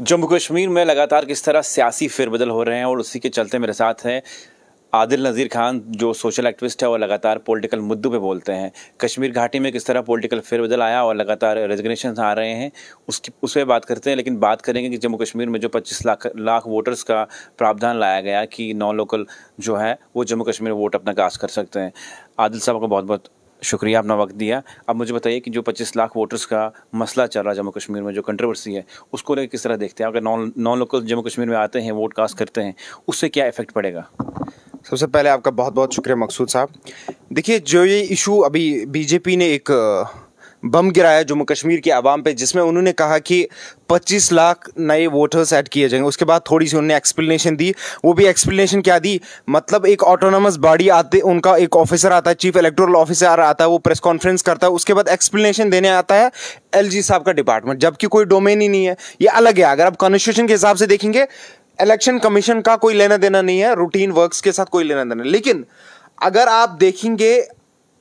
जम्मू कश्मीर में लगातार किस तरह सियासी फेरबदल हो रहे हैं और उसी के चलते मेरे साथ हैं आदिल नज़ीर खान, जो सोशल एक्टिविस्ट है और लगातार पॉलिटिकल मुद्दों पे बोलते हैं। कश्मीर घाटी में किस तरह पॉलिटिकल फेरबदल आया और लगातार रेजिग्नेशन आ रहे हैं उस पर बात करते हैं। लेकिन बात करेंगे कि जम्मू कश्मीर में जो 25 लाख वोटर्स का प्रावधान लाया गया कि नॉन लोकल जो है वो जम्मू कश्मीर में वोट अपना कास्ट कर सकते हैं। आदिल साहब का बहुत बहुत शुक्रिया, अपना वक्त दिया। अब मुझे बताइए कि जो 25 लाख वोटर्स का मसला चल रहा है जम्मू कश्मीर में, जो कंट्रोवर्सी है, उसको लेकर किस तरह देखते हैं? अगर नॉन लोकल जम्मू कश्मीर में आते हैं, वोट कास्ट करते हैं, उससे क्या इफेक्ट पड़ेगा? सबसे पहले आपका बहुत बहुत शुक्रिया मकसूद साहब। देखिए, जो ये इशू अभी बीजेपी ने एक बम गिराया जम्मू कश्मीर की आवाम पे, जिसमें उन्होंने कहा कि 25 लाख नए वोटर्स ऐड किए जाएंगे। उसके बाद थोड़ी सी उन्होंने एक्सप्लेनेशन दी। वो भी एक्सप्लेनेशन क्या दी, मतलब एक ऑटोनोमस बॉडी आते, उनका एक ऑफिसर आता है, चीफ इलेक्टोरल ऑफिसर आता है, वो प्रेस कॉन्फ्रेंस करता है, उसके बाद एक्सप्लेनेशन देने आता है एलजी साहब का डिपार्टमेंट, जबकि कोई डोमेन ही नहीं है, ये अलग है। अगर आप कॉन्स्टिट्यूशन के हिसाब से देखेंगे, इलेक्शन कमीशन का कोई लेना देना नहीं है, रूटीन वर्क्स के साथ कोई लेना देना। लेकिन अगर आप देखेंगे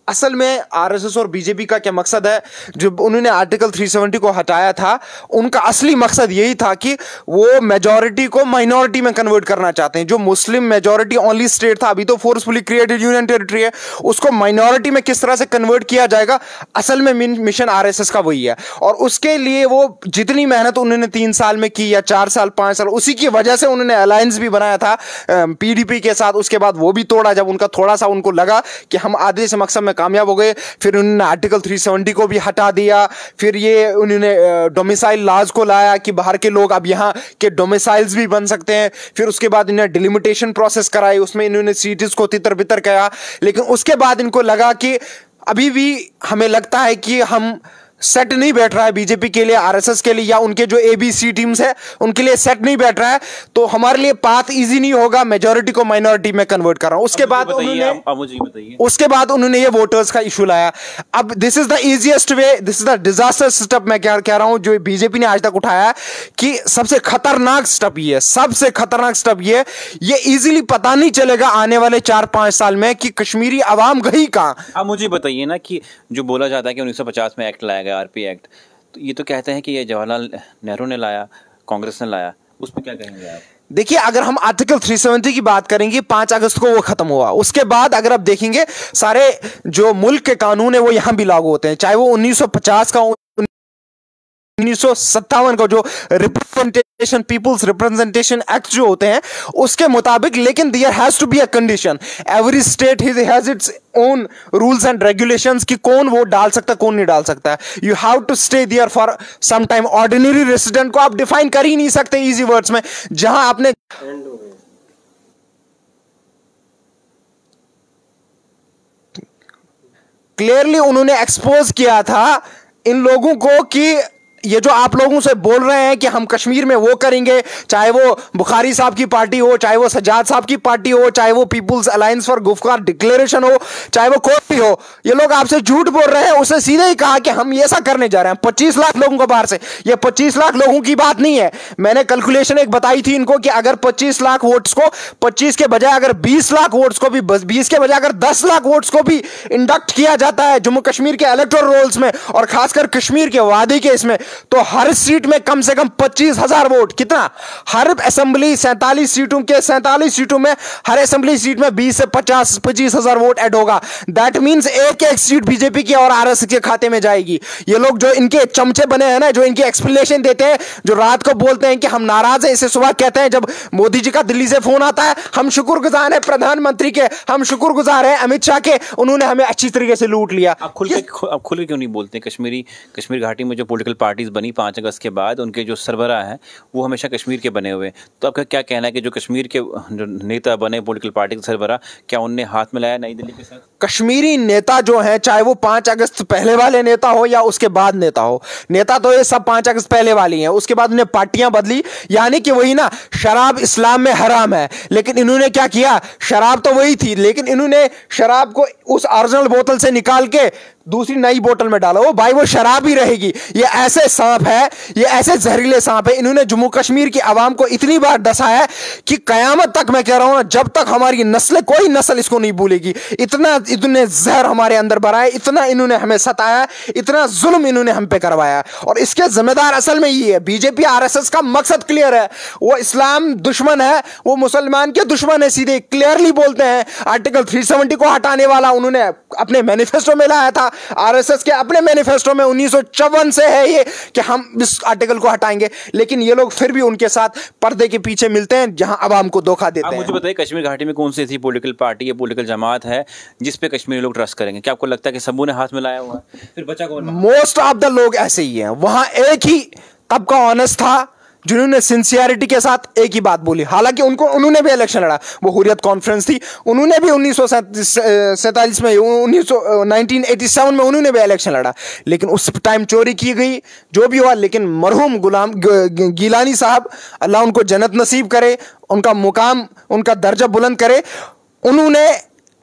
असल में आरएसएस और बीजेपी का क्या मकसद है, जब उन्होंने आर्टिकल 370 को हटाया था, उनका असली मकसद यही था कि वो मेजॉरिटी को माइनॉरिटी में कन्वर्ट करना चाहते हैं। जो मुस्लिम मेजॉरिटी ओनली स्टेट था, अभी तो फोर्सफुली क्रिएटेड यूनियन टेरिटरी है, उसको माइनॉरिटी में किस तरह से कन्वर्ट किया जाएगा, असल में मिशन आरएसएस का वही है। और उसके लिए वो जितनी मेहनत उन्होंने 3 साल में की या 4 साल 5 साल, उसी की वजह से उन्होंने अलायंस भी बनाया था पीडीपी के साथ। उसके बाद वो भी तोड़ा जब उनका थोड़ा सा उनको लगा कि हम आधे से मकसद में कामयाब हो गए। फिर उन्होंने आर्टिकल 370 को भी हटा दिया। फिर ये उन्होंने डोमिसाइल लॉज को लाया कि बाहर के लोग अब यहाँ के डोमिसाइल्स भी बन सकते हैं। फिर उसके बाद इन्होंने डिलिमिटेशन प्रोसेस कराई, उसमें इन्होंने सीट्स को तितर बितर किया। लेकिन उसके बाद इनको लगा कि अभी भी हमें लगता है कि हम सेट नहीं बैठ रहा है बीजेपी के लिए, आरएसएस के लिए, या उनके जो एबीसी टीम्स है उनके लिए सेट नहीं बैठ रहा है, तो हमारे लिए पाथ इजी नहीं होगा मेजॉरिटी को माइनॉरिटी में कन्वर्ट कर रहा हूं। उसके बाद उन्होंने ये वोटर्स का इशू लाया। अब this is the easiest way, this is the disaster step मैं क्या कह रहा हूं जो बीजेपी ने आज तक उठाया, कि सबसे खतरनाक स्टेप ये, सबसे खतरनाक स्टेप ये इजीली पता नहीं चलेगा आने वाले 4-5 साल में कि कश्मीरी आवाम गई कहां। अब मुझे बताइए ना कि जो बोला जाता है कि 1950 में एक्ट लाया आरपी एक्ट, तो ये तो कहते हैं कि ये जवाहरलाल नेहरू ने लाया, कांग्रेस ने लाया, उस पर क्या कहेंगे आप? देखिए, अगर हम आर्टिकल 370 की बात करेंगे, 5 अगस्त को वो खत्म हुआ। उसके बाद अगर आप देखेंगे सारे जो मुल्क के कानून है वो यहां भी लागू होते हैं, चाहे वो 1950 का 1957 का जो रिप्रेजेंटेशन, पीपुल्स रिप्रेजेंटेशन एक्ट जो होते हैं उसके मुताबिक। लेकिन there has to be a condition, every state has its own rules and regulations कि कौन वोट डाल सकता है, कौन नहीं डाल सकता है। You have to stay there for some time. Ordinary resident को आप डिफाइन कर ही नहीं सकते इजी वर्ड्स में, जहां आपने क्लियरली उन्होंने एक्सपोज किया था इन लोगों को कि ये जो आप लोगों से बोल रहे हैं कि हम कश्मीर में वो करेंगे, चाहे वो बुखारी साहब की पार्टी हो, चाहे वो सज्जाद साहब की पार्टी हो, चाहे वो पीपुल्स अलायंस फॉर गुफ्तार डिक्लेरेशन हो, चाहे वो कोई भी हो, ये लोग आपसे झूठ बोल रहे हैं। उसने सीधे ही कहा कि हम ये ऐसा करने जा रहे हैं 25 लाख लोगों को बाहर से। ये 25 लाख लोगों की बात नहीं है, मैंने कैलकुलेशन एक बताई थी इनको कि अगर 25 लाख वोट्स को 25 के बजाय अगर 20 लाख वोट्स को भी, 20 के बजाय अगर 10 लाख वोट्स को भी इंडक्ट किया जाता है जम्मू कश्मीर के इलेक्टोरल रोल्स में, और खासकर कश्मीर के वादी के इसमें, तो हर सीट में कम से कम 25,000 वोट। कितना? हर असेंबली 47 सीटों के 47 सीटों में हर असेंबली सीट में 20 से 25,000 वोट ऐड होगा। दैट मींस एक सीट बीजेपी की और आरएसएस के खाते में जाएगी। ये लोग जो इनके चमचे बने हैं ना, जो इनकी एक्सप्लेनेशन देते हैं, जो रात को बोलते हैं कि हम नाराज हैं, इसे सुबह कहते हैं जब मोदी जी का दिल्ली से फोन आता है, हम शुक्रगुजार हैं प्रधानमंत्री के, हम शुक्रगुजार हैं अमित शाह के, उन्होंने हमें अच्छी तरीके से लूट लिया। आप खुल के क्यों नहीं बोलते? कश्मीर घाटी में जो पॉलिटिकल पार्टीज बनी 5 अगस्त के बाद, उनके जो सरबराह हैं वो हमेशा कश्मीर के बने हुए, तो आपका क्या कहना है कि जो कश्मीर के जो नेता बने पॉलिटिकल पार्टी के सरबराह, क्या उनने हाथ मिलाया नई दिल्ली के साथ? कश्मीरी नेता जो है, चाहे वो 5 अगस्त पहले वाले नेता हो या उसके बाद नेता हो, नेता तो ये सब 5 अगस्त पहले वाली हैं। उसके बाद उन्हें पार्टियां बदली, यानी कि वही ना, शराब इस्लाम में हराम है, लेकिन इन्होंने क्या किया, शराब तो वही थी, लेकिन इन्होंने शराब को उस ओरिजिनल बोतल से निकाल के दूसरी नई बोतल में डालो, वो भाई वो शराब ही रहेगी। ये ऐसे सांप है, ये ऐसे जहरीले सांप है, इन्होंने जम्मू कश्मीर की आवाम को इतनी बार डसा है कि कयामत तक, मैं कह रहा हूं ना, जब तक हमारी नस्लें, कोई नस्ल इसको नहीं भूलेगी। इतने जहर हमारे अंदर भरा है, इतना इन्होंने हमें सताया, इतना जुल्म इन्होंने हम पे करवाया, और इसके जिम्मेदार असल में ये है। बीजेपी आरएसएस का मकसद क्लियर है, वो इस्लाम दुश्मन है, वो मुसलमान के दुश्मन है, सीधे क्लियरली बोलते हैं। आर्टिकल 370 को हटाने वाला उन्होंने अपने मैनिफेस्टो में लाया था, आरएसएस के अपने मैनिफेस्टो में 1954 से है ये कि हम इस आर्टिकल को हटाएंगे, लेकिन ये लोग फिर भी उनके साथ पर्दे के पीछे मिलते हैं, जहां आवाम को धोखा देते हैं। मुझे बताइए, कश्मीर घाटी में कौन सी ऐसी पॉलिटिकल पार्टी या पॉलिटिकल जमात है जिस पे कश्मीरी लोग ट्रस्ट करेंगे? क्या आपको लगता है कि सबू ने हाथ मिलाया हुआ है? फिर बचा कौन? मोस्ट ऑफ द लोग ऐसे ही हैं। वहां एक ही तबका ऑनेस्ट था जिन्होंने सिंसियरिटी के साथ एक ही बात बोली, हालांकि उन्होंने भी इलेक्शन लड़ा, वो हुर्रियत कॉन्फ्रेंस थी, उन्होंने भी 1947 में 1987 में उन्होंने भी इलेक्शन लड़ा, लेकिन उस टाइम चोरी की गई, जो भी हुआ। लेकिन मरहूम गुलाम गिलानी साहब, अल्लाह उनको जन्नत नसीब करे, उनका मुकाम, उनका दर्जा बुलंद करे, उन्होंने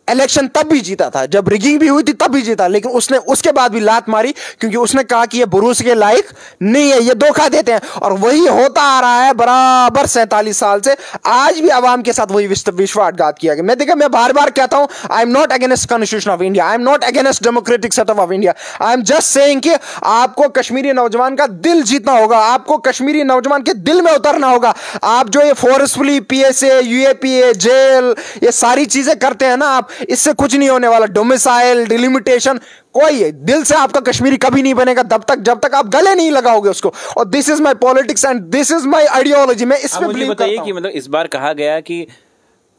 इलेक्शन तब भी जीता था जब रिगिंग भी हुई थी, तब भी जीता, लेकिन उसने उसके बाद भी लात मारी, क्योंकि उसने कहा कि ये भरोसे के लायक नहीं है, ये धोखा देते हैं। और वही होता आ रहा है बराबर 47 साल से, आज भी आवाम के साथ वही विश्वासघात किया गया। मैं बार बार कहता हूं, I am not against constitution of India, I am not against democratic setup of India, I am just saying कि आपको कश्मीरी नौजवान का दिल जीतना होगा, आपको कश्मीरी नौजवान के दिल में उतरना होगा। आप जो ये फोर्सफुली पीएसए, यूएपीए, जेल, ये सारी चीजें करते हैं ना आप, इससे कुछ नहीं होने वाला। डोमिसाइल, डिलिमिटेशन, कोई दिल से आपका कश्मीरी कभी नहीं बनेगा जब तक आप गले नहीं लगाओगे उसको। और this is my politics and this is my ideology. मैं इसमें बिलीव करता हूं। कि मतलब इस बार कहा गया कि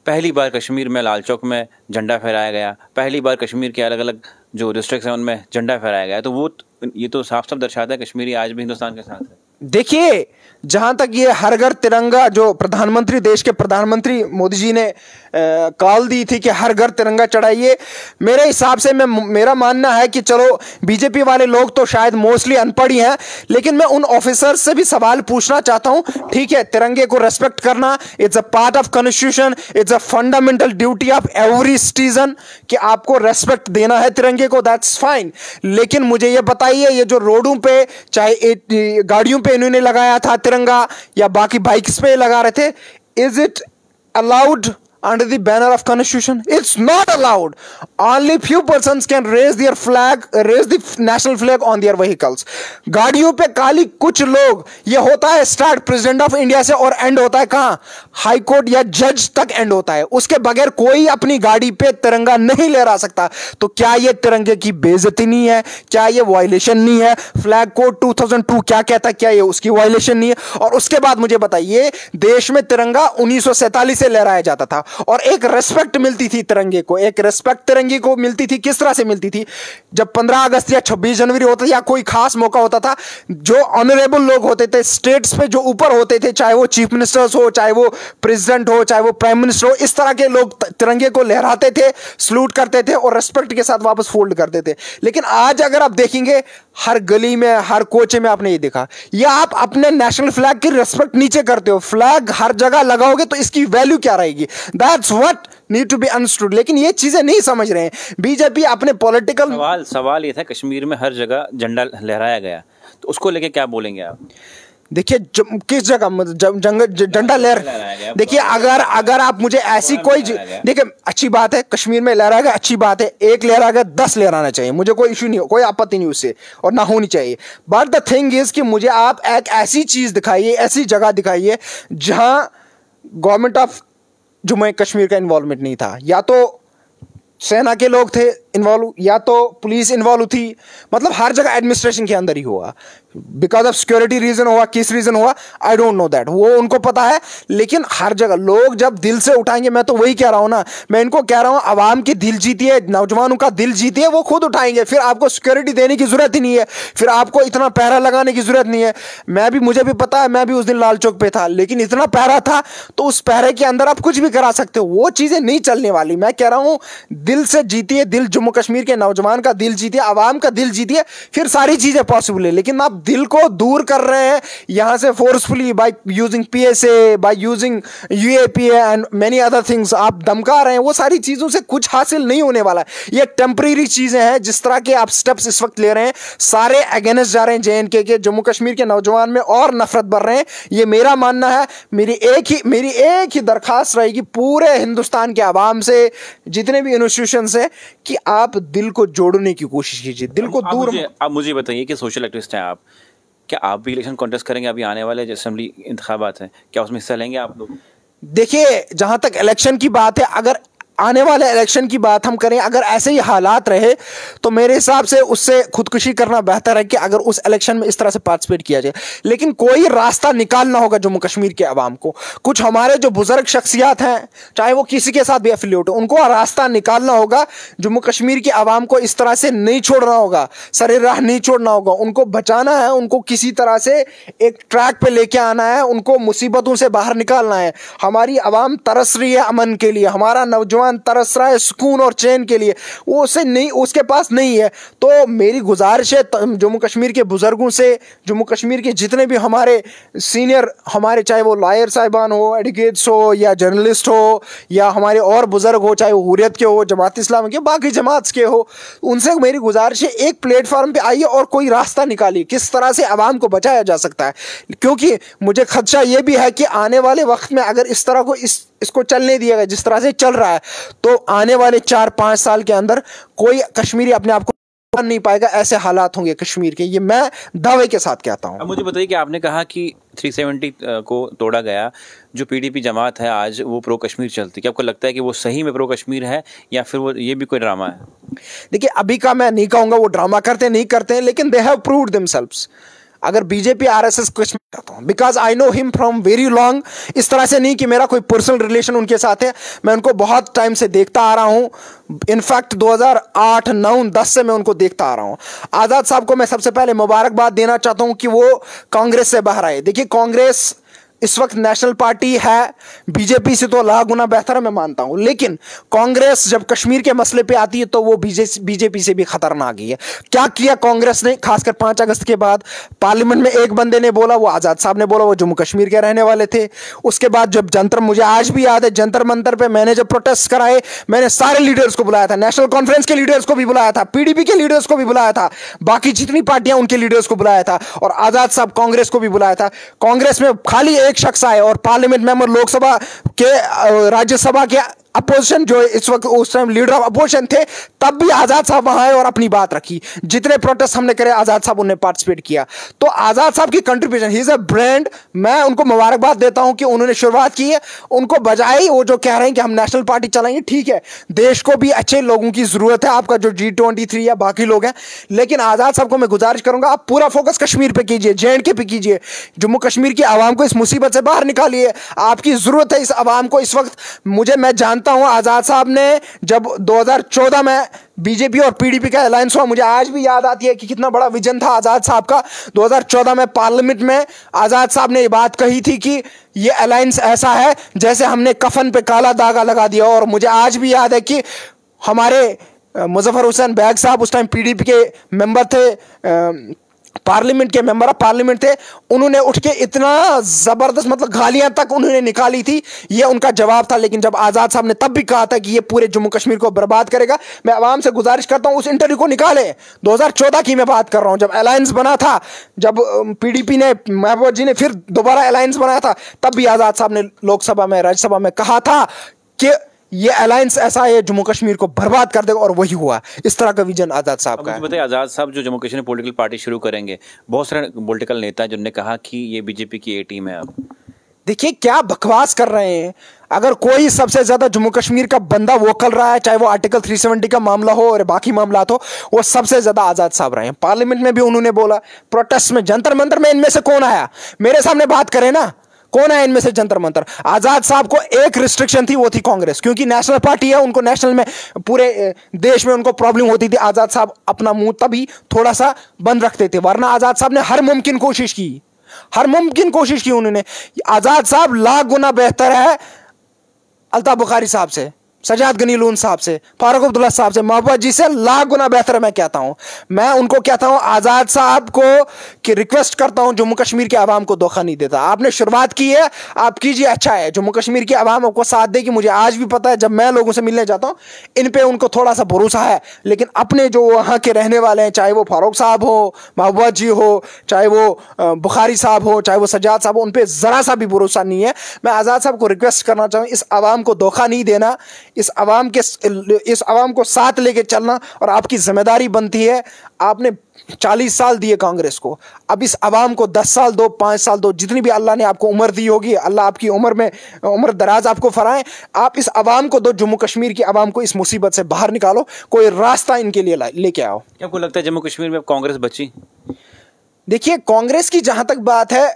पहली बार कश्मीर में लाल चौक में झंडा फहराया गया, पहली बार कश्मीर के अलग अलग जो डिस्ट्रिक्ट हैं उनमें झंडा फहराया गया, तो ये तो साफ साफ दर्शाता है कश्मीरी आज भी हिंदुस्तान के साथ है। देखिए, जहां तक ये हर घर तिरंगा, जो प्रधानमंत्री, देश के प्रधानमंत्री मोदी जी ने कॉल दी थी कि हर घर तिरंगा चढ़ाइए, मेरे हिसाब से मेरा मानना है कि चलो बीजेपी वाले लोग तो शायद मोस्टली अनपढ़ ही हैं, लेकिन मैं उन ऑफिसर्स से भी सवाल पूछना चाहता हूं। ठीक है, तिरंगे को रेस्पेक्ट करना, it's a part of constitution, it's a fundamental duty of every citizen कि आपको रेस्पेक्ट देना है तिरंगे को, दैट्स फाइन। लेकिन मुझे ये बताइए, ये जो रोडों पे, चाहे गाड़ियों पे इन्होंने लगाया था तिरंगा या बाकी बाइक्स पे लगा रहे थे, is it allowed under the banner of constitution? It's not allowed. Only few persons can raise their flag, raise the national flag on their vehicles. गाड़ियों पे काली कुछ लोग, ये होता है स्टार्ट प्रेसिडेंट ऑफ इंडिया से और एंड होता है कहां? हाई कोर्ट या जज तक एंड होता है। उसके बगैर कोई अपनी गाड़ी पे तिरंगा नहीं लहरा सकता। तो क्या ये तिरंगे की बेइज्जती नहीं है? क्या ये वायलेशन नहीं है? फ्लैग कोड 2002 क्या कहता है? क्या ये उसकी वायलेशन नहीं है? और उसके बाद मुझे बताइए, देश में तिरंगा 1947 से लहराया जाता था और एक रेस्पेक्ट मिलती थी तिरंगे को। एक रेस्पेक्ट तिरंगे को मिलती थी, किस तरह से मिलती थी? जब 15 अगस्त या 26 जनवरी होता था या कोई खास मौका होता था, जो ऑनरेबल लोग होते थे स्टेट्स पे, जो ऊपर होते थे, चाहे वो चीफ मिनिस्टर्स हो, चाहे वो प्रेसिडेंट हो, चाहे वो प्राइम मिनिस्टर हो, इस तरह के लोग तिरंगे को लहराते थे, सलूट करते थे और रेस्पेक्ट के साथ वापस फोल्ड करते थे। लेकिन आज अगर आप देखेंगे, हर गली में, हर कोचे में आपने ये देखा, या आप अपने नेशनल फ्लैग की रेस्पेक्ट नीचे करते हो, फ्लैग हर जगह लगाओगे तो इसकी वैल्यू क्या रहेगी? That's what need to be understood. लेकिन ये चीजें नहीं समझ रहे हैं बीजेपी अपने पॉलिटिकल। सवाल ये था, कश्मीर में हर जगह झंडा लहराया गया, तो उसको लेके क्या बोलेंगे आप? देखिए, किस जगह झंडा लहर, देखिए अगर आप मुझे ऐसी कोई, देखिए अच्छी बात है कश्मीर में लहरा गया, अच्छी बात है, एक लहरा गया 10 लहराना चाहिए, मुझे कोई इशू नहीं, कोई आपत्ति नहीं उससे, और ना होनी चाहिए। बट द थिंग इज कि मुझे आप एक ऐसी चीज दिखाइए, ऐसी जगह दिखाइए जहां गवर्नमेंट ऑफ जम्मू कश्मीर का इन्वॉल्वमेंट नहीं था, या तो सेना के लोग थे इन्वॉल्व, या तो पुलिस इन्वॉल्व थी, मतलब हर जगह एडमिनिस्ट्रेशन के अंदर ही हुआ, बिकॉज ऑफ सिक्योरिटी रीजन हुआ, किस रीजन हुआ आई डोंट नो दैट, वो उनको पता है। लेकिन हर जगह लोग जब दिल से उठाएंगे, मैं तो वही कह रहा हूं ना, मैं इनको कह रहा हूं आवाम की दिल जीती है, नौजवानों का दिल जीती है, वो खुद उठाएंगे, फिर आपको सिक्योरिटी देने की जरूरत ही नहीं है, फिर आपको इतना पहरा लगाने की जरूरत नहीं है। मुझे भी पता है, मैं भी उस दिन लाल चौक पे था, लेकिन इतना पहरा था, तो उस पहरे के अंदर आप कुछ भी करा सकते हो, वो चीजें नहीं चलने वाली। मैं कह रहा हूं दिल से जीती है, दिल जम्मू कश्मीर के नौजवान का दिल जीती है, आवाम का दिल जीती है, फिर सारी चीजें पॉसिबल है। लेकिन आप दिल को दूर कर रहे हैं यहाँ से forcefully by using PSA, by using UAPA and many other things. आप धमका रहे हैं, वो सारी चीज़ों से कुछ हासिल नहीं होने वाला है। ये टेम्परेरी चीज़ें हैं। जिस तरह के आप स्टेप्स इस वक्त ले रहे हैं, सारे अगेंस्ट जा रहे हैं JNK के, जम्मू कश्मीर के नौजवान में और नफरत बढ़ रहे हैं। ये मेरा मानना है। मेरी एक ही दरखास्त रहेगी पूरे हिंदुस्तान के आवाम से, जितने भी इंस्टीट्यूशन से, कि आप दिल को जोड़ने की कोशिश कीजिए, दिल को दूर। आप मुझे बताइए कि सोशल एक्टिविस्ट हैं आप, क्या आप भी इलेक्शन कॉन्टेस्ट करेंगे? अभी आने वाले असेंबली इंतखाबात हैं, क्या उसमें हिस्सा लेंगे आप लोग? देखिए, जहां तक इलेक्शन की बात है, अगर आने वाले इलेक्शन की बात हम करें, अगर ऐसे ही हालात रहे तो मेरे हिसाब से उससे खुदकुशी करना बेहतर है कि अगर उस इलेक्शन में इस तरह से पार्टिसिपेट किया जाए। लेकिन कोई रास्ता निकालना होगा जम्मू कश्मीर के अवाम को। कुछ हमारे जो बुजुर्ग शख्सियात हैं, चाहे वो किसी के साथ भी एफिलिएट हो, उनको रास्ता निकालना होगा। जम्मू कश्मीर के अवाम को इस तरह से नहीं छोड़ना होगा, सरे राह नहीं छोड़ना होगा। उनको बचाना है, उनको किसी तरह से एक ट्रैक पे लेके आना है, उनको मुसीबतों से बाहर निकालना है। हमारी अवाम तरस रही है अमन के लिए, हमारा नौजवान तरस रहा है सुकून और चैन के लिए, वो उसे नहीं, उसके पास नहीं है। तो मेरी गुजारिश है जम्मू कश्मीर के बुजुर्गों से, जम्मू कश्मीर के जितने भी हमारे सीनियर, हमारे चाहे वो लॉयर साहिबान हो, एडवोकेट्स हो, या जर्नलिस्ट हो, या हमारे और बुजुर्ग हो, चाहे वो हुर्रियत के हो, जमात इस्लाम के, बाकी जमात के हो, उनसे मेरी गुजारिश है एक प्लेटफॉर्म पे आइए और कोई रास्ता निकालिए किस तरह से आवाम को बचाया जा सकता है। क्योंकि मुझे खदशा ये भी है कि आने वाले वक्त में अगर इस तरह को इसको चलने दिया गया जिस तरह से चल रहा है, तो आने वाले 4-5 साल के अंदर कोई कश्मीरी अपने आप को नहीं पाएगा। ऐसे हालात होंगे कश्मीर के, ये मैं दावे के साथ कहता हूं। अब मुझे बताइए कि आपने कहा कि 370 को तोड़ा गया, जो PDP जमात है आज वो प्रो कश्मीर चलती, क्या आपको लगता है कि वो सही में प्रो कश्मीर है या फिर वो ये भी कोई ड्रामा है? देखिए, अभी का मैं नहीं कहूंगा वो ड्रामा करते नहीं करते, लेकिन दे हैव प्रूव्ड देमसेल्व्स। अगर BJP RSS कुछ करता हूं, because I know him from very long. इस तरह से नहीं कि मेरा कोई पर्सनल रिलेशन उनके साथ है, मैं उनको बहुत टाइम से देखता आ रहा हूं। इनफैक्ट 2008, 9, 10 से मैं उनको देखता आ रहा हूं। आज़ाद साहब को मैं सबसे पहले मुबारकबाद देना चाहता हूं कि वो कांग्रेस से बाहर आए। देखिए, कांग्रेस इस वक्त नेशनल पार्टी है, BJP से तो लाख गुना बेहतर है मैं मानता हूं, लेकिन कांग्रेस जब कश्मीर के मसले पे आती है तो वो BJP से भी खतरनाक ही है। क्या किया कांग्रेस ने, खासकर 5 अगस्त के बाद? पार्लियामेंट में एक बंदे ने बोला, वो आज़ाद साहब ने बोला, वो जम्मू कश्मीर के रहने वाले थे। उसके बाद जब जंतर, मुझे आज भी याद है, जंतर मंतर पे मैंने जब प्रोटेस्ट कराए, मैंने सारे लीडर्स को बुलाया था, नेशनल कॉन्फ्रेंस के लीडर्स को भी बुलाया था, PDP के लीडर्स को भी बुलाया था, बाकी जितनी पार्टियां उनके लीडर्स को बुलाया था, और आज़ाद साहब कांग्रेस को भी बुलाया था। कांग्रेस में खाली एक शख्स आए और पार्लियामेंट मेंबर, लोकसभा के, राज्यसभा के अपोजिशन, जो इस वक्त उस टाइम लीडर ऑफ अपोजिशन थे, तब भी आज़ाद साहब वहां आए और अपनी बात रखी। जितने प्रोटेस्ट हमने करे, आज़ाद साहब उन्होंने पार्टिसिपेट किया। तो आज़ाद साहब की contribution, he is a brand. मैं उनको मुबारकबाद देता हूं कि उन्होंने शुरुआत की है। उनको बजाय वो जो कह रहे हैं कि हम नेशनल पार्टी चलाएंगे, ठीक है, देश को भी अच्छे लोगों की जरूरत है, आपका जो G23 या बाकी लोग हैं, लेकिन आज़ाद साहब को मैं गुजारिश करूंगा, आप पूरा फोकस कश्मीर पे कीजिए, JNK पे कीजिए, जम्मू कश्मीर की आवाम को इस मुसीबत से बाहर निकालिए। आपकी जरूरत है इस आवाम को इस वक्त। मैं जानता हूं आज़ाद साहब ने जब 2014 में BJP और PDP का अलायंस हुआ, मुझे आज भी याद आती है कि कितना बड़ा विजन था आज़ाद साहब का। 2014 में पार्लियामेंट में आज़ाद साहब ने ये बात कही थी कि ये अलायंस ऐसा है जैसे हमने कफन पे काला धागा लगा दिया। और मुझे आज भी याद है कि हमारे मुजफ्फर हुसैन बैग साहब उस टाइम PDP के मेंबर थे, पार्लियामेंट के मेंबर ऑफ पार्लियामेंट थे, उन्होंने उठ के इतना जबरदस्त, मतलब गालियां तक उन्होंने निकाली थी, ये उनका जवाब था। लेकिन जब आज़ाद साहब ने तब भी कहा था कि ये पूरे जम्मू कश्मीर को बर्बाद करेगा, मैं आवाम से गुजारिश करता हूं उस इंटरव्यू को निकाले। 2014 की मैं बात कर रहा हूं, जब अलायंस बना था, जब PDP ने, महबूब जी ने फिर दोबारा अलायंस बनाया था, तब भी आज़ाद साहब ने लोकसभा में, राज्यसभा में कहा था कि ये अलायंस ऐसा है जम्मू कश्मीर को बर्बाद कर देगा, और वही हुआ। इस तरह का विजन आज़ाद साहब का है। बताइए, आज़ाद साहब जो जम्मू कश्मीर पॉलिटिकल पार्टी शुरू करेंगे, बहुत सारे पॉलिटिकल नेता हैं जिन्होंने कहा कि ये BJP की A टीम है। अब देखिए क्या बकवास कर रहे हैं। अगर कोई सबसे ज्यादा जम्मू कश्मीर का बंदा वोकल रहा है, चाहे वो आर्टिकल 370 का मामला हो और बाकी मामला हो, वो सबसे ज्यादा आज़ाद साहब रहे हैं। पार्लियामेंट में भी उन्होंने बोला, प्रोटेस्ट में, जंतर मंतर में, इनमें से कौन आया? मेरे सामने बात करें ना, कौन है इनमें से जंतर मंतर? आज़ाद साहब को एक रिस्ट्रिक्शन थी, वो थी कांग्रेस, क्योंकि नेशनल पार्टी है, उनको नेशनल में, पूरे देश में उनको प्रॉब्लम होती थी। आज़ाद साहब अपना मुंह तभी थोड़ा सा बंद रखते थे, वरना आज़ाद साहब ने हर मुमकिन कोशिश की, हर मुमकिन कोशिश की उन्होंने। आज़ाद साहब लाख गुना बेहतर है अल्ताफ बुखारी साहब से, सजाद गनी लून साहब से, फारूक अब्दुल्ला साहब से, महबूबा जी से लाख गुना बेहतर मैं कहता हूं। मैं उनको कहता हूं आज़ाद साहब को कि रिक्वेस्ट करता हूं जम्मू कश्मीर के आवाम को धोखा नहीं देता। आपने शुरुआत की है, आप कीजिए, अच्छा है। जम्मू कश्मीर की आवाम आपको साथ देगी, मुझे आज भी पता है। जब मैं लोगों से मिलने जाता हूं इन पे उनको थोड़ा सा भरोसा है, लेकिन अपने जो वहां के रहने वाले हैं, चाहे वो फारूक साहब हो, महबूबा जी हो, चाहे वो बुखारी साहब हो, चाहे वो सजाद साहब हो, उन पे जरा सा भी भरोसा नहीं है। मैं आज़ाद साहब को रिक्वेस्ट करना चाहूँ, इस आवाम को धोखा नहीं देना, इस आवाम को साथ लेके चलना, और आपकी जिम्मेदारी बनती है। आपने 40 साल दिए कांग्रेस को, अब इस आवाम को 10 साल दो, 5 साल दो, जितनी भी अल्लाह ने आपको उम्र दी होगी, अल्लाह आपकी उम्र दराज आपको फराए। आप इस आवाम को दो, जम्मू कश्मीर की आवाम को इस मुसीबत से बाहर निकालो, कोई रास्ता इनके लिए लेके आओ। क्या आपको लगता है जम्मू कश्मीर में अब कांग्रेस बची? देखिए, कांग्रेस की जहां तक बात है,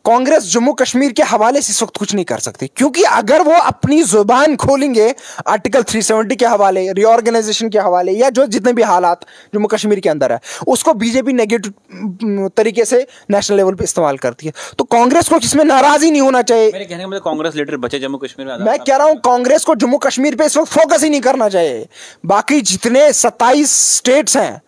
कांग्रेस जम्मू कश्मीर के हवाले से इस वक्त कुछ नहीं कर सकती, क्योंकि अगर वो अपनी जुबान खोलेंगे आर्टिकल 370 के हवाले, रीऑर्गेनाइजेशन के हवाले, या जो जितने भी हालात जम्मू कश्मीर के अंदर है, उसको बीजेपी नेगेटिव तरीके से नेशनल लेवल पे इस्तेमाल करती है। तो कांग्रेस को इसमें नाराज नहीं होना चाहिए। मेरे कहने का मतलब कांग्रेस लीडर बचे जम्मू कश्मीर में? मैं कह रहा हूं कांग्रेस को जम्मू कश्मीर पे इस वक्त फोकस ही नहीं करना चाहिए। बाकी जितने 27 स्टेट्स हैं,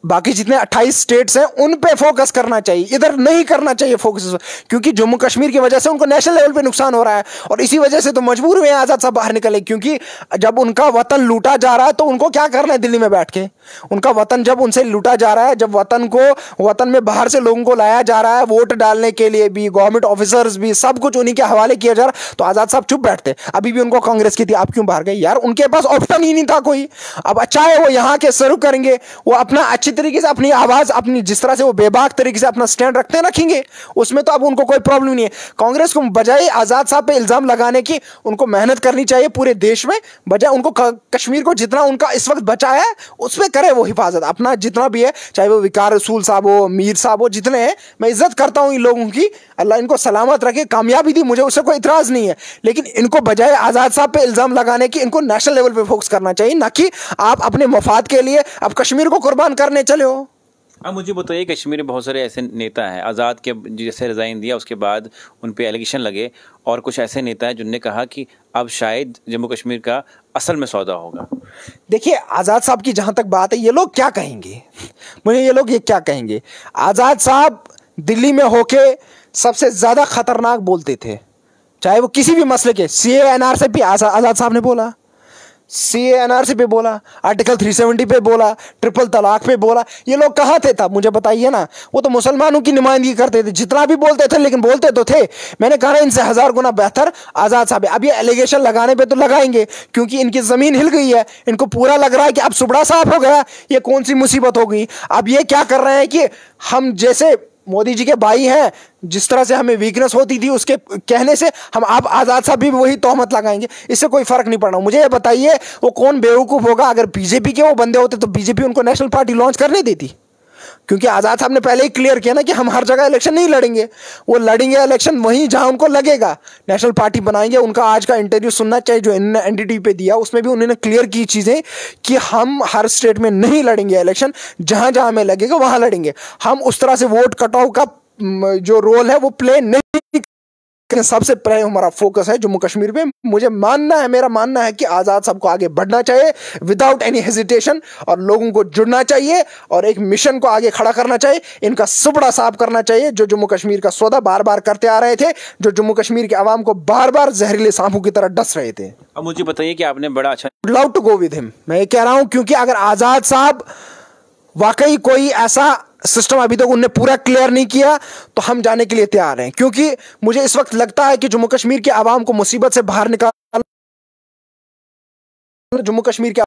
बाकी जितने 28 स्टेट्स हैं, उन पे फोकस करना चाहिए, इधर नहीं करना चाहिए फोकस, क्योंकि जम्मू कश्मीर की वजह से उनको नेशनल लेवल पे नुकसान हो रहा है, और इसी वजह से तो मजबूर हुए आज़ाद साहब बाहर निकले। क्योंकि जब उनका वतन लूटा जा रहा है तो उनको क्या करना है दिल्ली में बैठ के? उनका वतन जब उनसे लूटा जा रहा है, जब वतन में बाहर से लोगों को लाया जा रहा है, वोट डालने के लिए भी, गवर्नमेंट ऑफिसर्स भी, सब कुछ उन्हीं के हवाले किया जा रहा है, तो आज़ाद साहब चुप बैठते। अभी भी उनको कांग्रेस की थी, आप क्यों बाहर गए यार? उनके पास ऑप्शन ही नहीं था कोई। अब अच्छा है वो यहाँ के शुरू करेंगे, वो अपना अच्छी तरीके से अपनी आवाज, अपनी जिस तरह से वो बेबाक तरीके से अपना स्टैंड रखते हैं, रखेंगे, उसमें तो अब उनको कोई प्रॉब्लम नहीं है। कांग्रेस को बजाय आज़ाद साहब पे इल्जाम लगाने की, उनको मेहनत करनी चाहिए पूरे देश में, बजाय उनको कश्मीर को जितना उनका इस वक्त बचा है उस पर करे वो हिफाजत, अपना जितना भी है, चाहे वो विकार रसूल साहब हो, मीर साहब हो, जितने हैं, मैं इज्जत करता हूं इन लोगों की, अल्लाह इनको सलामत रखे, कामयाबी दी, मुझे उससे कोई इतराज नहीं है। लेकिन इनको बजाय आज़ाद साहब पे इल्जाम लगाने की, इनको नेशनल लेवल पे फोकस करना चाहिए, ना कि आप अपने मफाद के लिए अब कश्मीर को कुर्बान करने चले हो। अब मुझे बताइए, कश्मीर में बहुत सारे ऐसे नेता हैं, आज़ाद के जैसे रिज़ाइन दिया उसके बाद उन पे एलिगेशन लगे, और कुछ ऐसे नेता हैं जिन्होंने कहा कि अब शायद जम्मू कश्मीर का असल में सौदा होगा। देखिए, आज़ाद साहब की जहां तक बात है, ये लोग क्या कहेंगे मुझे, ये लोग ये क्या कहेंगे? आज़ाद साहब दिल्ली में होके सबसे ज़्यादा खतरनाक बोलते थे, चाहे वो किसी भी मसले के, CA NRC पे आज़ाद साहब ने बोला, CA NRC पे बोला, आर्टिकल 370 पे बोला, ट्रिपल तलाक पे बोला। ये लोग कहाँ थे तब, मुझे बताइए ना? वो तो मुसलमानों की नुमाइंदगी करते थे, जितना भी बोलते थे, लेकिन बोलते तो थे। मैंने कहा ना, इनसे 1000 गुना बेहतर आज़ाद साहब है। अब ये एलिगेशन लगाने पे तो लगाएंगे, क्योंकि इनकी ज़मीन हिल गई है, इनको पूरा लग रहा है कि अब सुबड़ा साफ हो गया, ये कौन सी मुसीबत हो गई। अब ये क्या कर रहे हैं कि हम जैसे मोदी जी के भाई हैं, जिस तरह से हमें वीकनेस होती थी उसके कहने से, हम आप आज़ाद साहब भी वही तोहमत लगाएंगे, इससे कोई फर्क नहीं पड़ना। मुझे ये बताइए, वो कौन बेवकूफ़ होगा? अगर बीजेपी के वो बंदे होते तो बीजेपी उनको नेशनल पार्टी लॉन्च करने देती, क्योंकि आज़ाद साहब ने पहले ही क्लियर किया ना कि हम हर जगह इलेक्शन नहीं लड़ेंगे, वो लड़ेंगे इलेक्शन वहीं जहां उनको लगेगा, नेशनल पार्टी बनाएंगे। उनका आज का इंटरव्यू सुनना चाहिए जो इन्होंने NDTV पे दिया, उसमें भी उन्होंने क्लियर की चीज़ें कि हम हर स्टेट में नहीं लड़ेंगे इलेक्शन, जहां जहां हमें लगेगा वहां लड़ेंगे। हम उस तरह से वोट कटाव का जो रोल है वो प्ले नहीं, सबसे पहले हमारा फोकस है जम्मू कश्मीर पे। मुझे मानना है, मेरा मानना है कि आज़ाद साहब को आगे बढ़ना चाहिए विदाउट एनी हेजिटेशन, और लोगों को जुड़ना चाहिए और एक मिशन को आगे खड़ा करना चाहिए। इनका सुबड़ा साफ करना चाहिए, जो जम्मू कश्मीर का सौदा बार बार करते आ रहे थे, जो जम्मू कश्मीर के आवाम को बार बार जहरीले सांपों की तरह डस रहे थे। अब मुझे बताइए कि आपने बड़ा अच्छा love to go with him, मैं ये कह रहा हूं, क्योंकि अगर आज़ाद साहब वाकई कोई ऐसा सिस्टम अभी तक उनने पूरा क्लियर नहीं किया तो हम जाने के लिए तैयार हैं, क्योंकि मुझे इस वक्त लगता है कि जम्मू कश्मीर के आवाम को मुसीबत से बाहर निकाल, जम्मू कश्मीर के